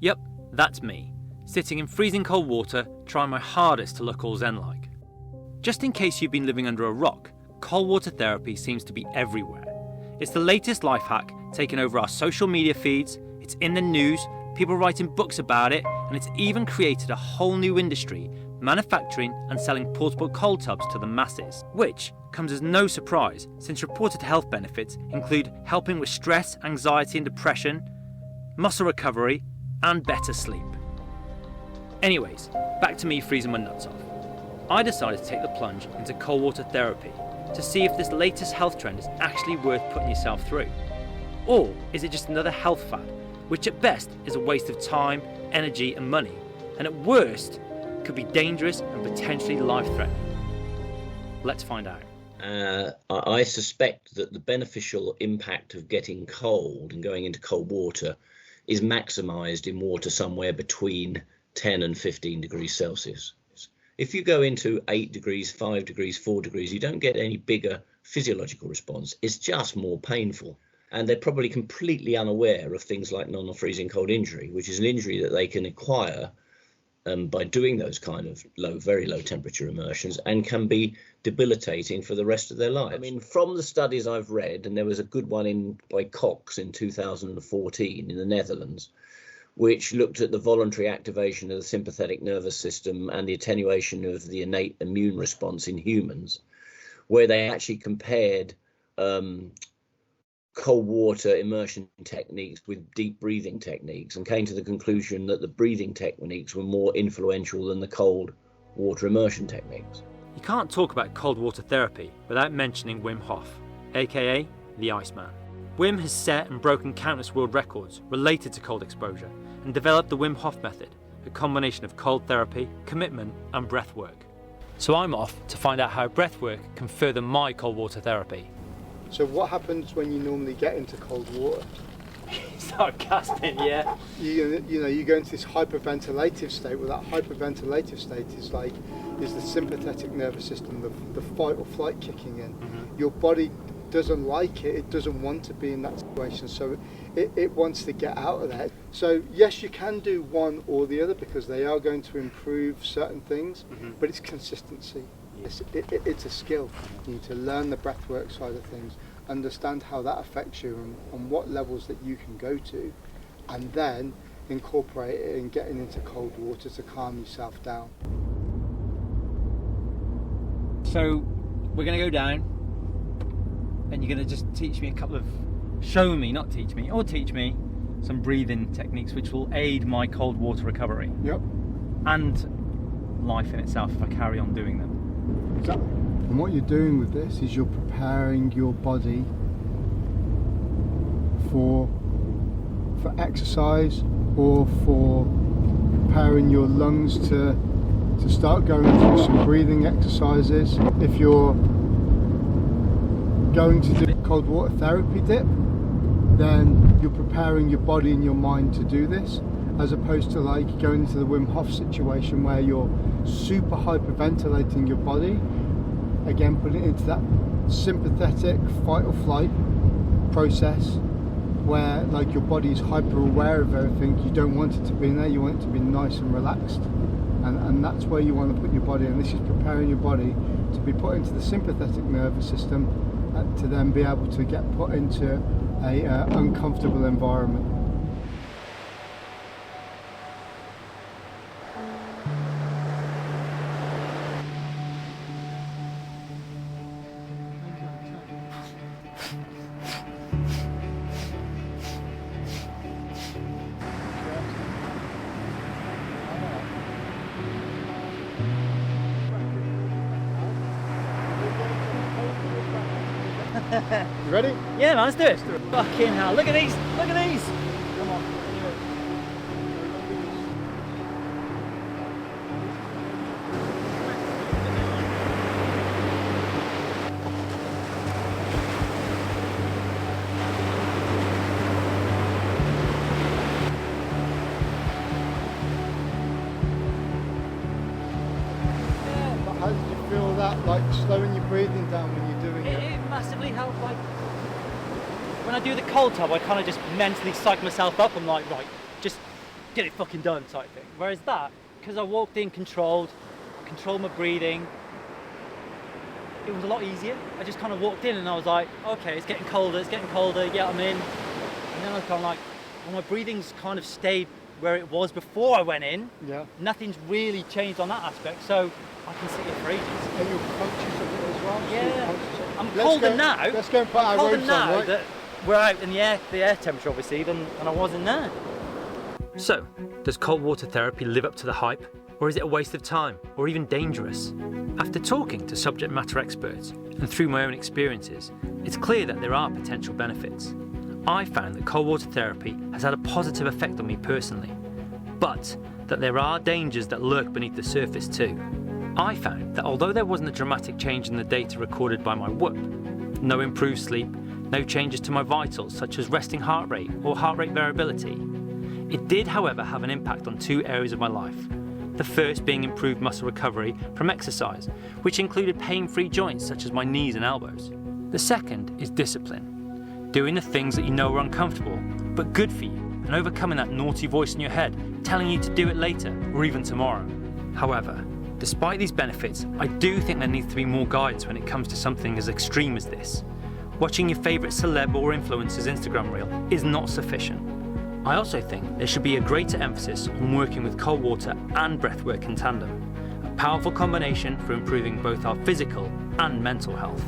Yep, that's me, sitting in freezing cold water, trying my hardest to look all zen-like. Just in case you've been living under a rock, cold water therapy seems to be everywhere. It's the latest life hack, taking over our social media feeds, it's in the news, people writing books about it, and it's even created a whole new industry, manufacturing and selling portable cold tubs to the masses, which comes as no surprise since reported health benefits include helping with stress, anxiety and depression, muscle recovery, and better sleep. Anyways, back to me freezing my nuts off. I decided to take the plunge into cold water therapy to see if this latest health trend is actually worth putting yourself through. Or is it just another health fad, which at best is a waste of time, energy and money, and at worst could be dangerous and potentially life-threatening? Let's find out. I suspect that the beneficial impact of getting cold and going into cold water is maximised in water somewhere between 10 and 15 degrees Celsius. If you go into 8 degrees, 5 degrees, 4 degrees, you don't get any bigger physiological response. It's just more painful. And they're probably completely unaware of things like non-freezing cold injury, which is an injury that they can acquire by doing those kind of very low temperature immersions, and can be debilitating for the rest of their lives. I mean, from the studies I've read, and there was a good one by Cox in 2014 in the Netherlands, which looked at the voluntary activation of the sympathetic nervous system and the attenuation of the innate immune response in humans, where they actually compared cold water immersion techniques with deep breathing techniques, and came to the conclusion that the breathing techniques were more influential than the cold water immersion techniques. You can't talk about cold water therapy without mentioning Wim Hoff, aka the Iceman. Wim has set and broken countless world records related to cold exposure and developed the Wim Hoff method, a combination of cold therapy, commitment and breathwork. So I'm off to find out how breathwork can further my cold water therapy. So what happens when you normally get into cold water? You start gasping, yeah. You go into this hyperventilative state. Well, that hyperventilative state is the sympathetic nervous system, the fight or flight kicking in. Mm-hmm. Your body doesn't like it. It doesn't want to be in that situation, so it wants to get out of that. So yes, you can do one or the other because they are going to improve certain things, mm-hmm. but it's consistency. It's a skill. You need to learn the breathwork side of things, understand how that affects you and what levels that you can go to, and then incorporate it in getting into cold water to calm yourself down. So we're going to go down and you're going to just teach me show me some breathing techniques which will aid my cold water recovery. Yep. And life in itself if I carry on doing them. Exactly. And what you're doing with this is you're preparing your body for exercise, or for preparing your lungs to start going through some breathing exercises. If you're going to do cold water therapy dip, then you're preparing your body and your mind to do this, as opposed to like going into the Wim Hof situation where you're super hyperventilating your body, again putting it into that sympathetic fight or flight process where like your body is hyper aware of everything. You don't want it to be in there, you want it to be nice and relaxed, and that's where you want to put your body, and this is preparing your body to be put into the sympathetic nervous system to then be able to get put into a uncomfortable environment. You ready? Yeah, man, let's do it. Fucking hell, look at these, look at these. Come on. How did you feel that, like slowing your breathing down when you're doing it? It massively helped, like, when I do the cold tub, I kind of just mentally psych myself up. I'm like, right, just get it fucking done type thing. Whereas that, because I walked in controlled my breathing, it was a lot easier. I just kind of walked in and I was like, okay, it's getting colder, yeah, I'm in. And then I was kind of like, well, my breathing's kind of stayed where it was before I went in. Yeah. Nothing's really changed on that aspect, so I can sit here for ages. And you're conscious of it as well? Yeah. I'm colder now. Let's go and put our robes on, right? That we're out in the air temperature, obviously, than I was in there. So, does cold water therapy live up to the hype? Or is it a waste of time, or even dangerous? After talking to subject matter experts, and through my own experiences, it's clear that there are potential benefits. I found that cold water therapy has had a positive effect on me personally, but that there are dangers that lurk beneath the surface too. I found that although there wasn't a dramatic change in the data recorded by my work, no improved sleep, no changes to my vitals such as resting heart rate or heart rate variability, it did however have an impact on 2 areas of my life. The first being improved muscle recovery from exercise, which included pain-free joints such as my knees and elbows. The second is discipline, doing the things that you know are uncomfortable but good for you, and overcoming that naughty voice in your head telling you to do it later or even tomorrow. However, despite these benefits, I do think there needs to be more guidance when it comes to something as extreme as this. Watching your favourite celeb or influencer's Instagram reel is not sufficient. I also think there should be a greater emphasis on working with cold water and breathwork in tandem, a powerful combination for improving both our physical and mental health.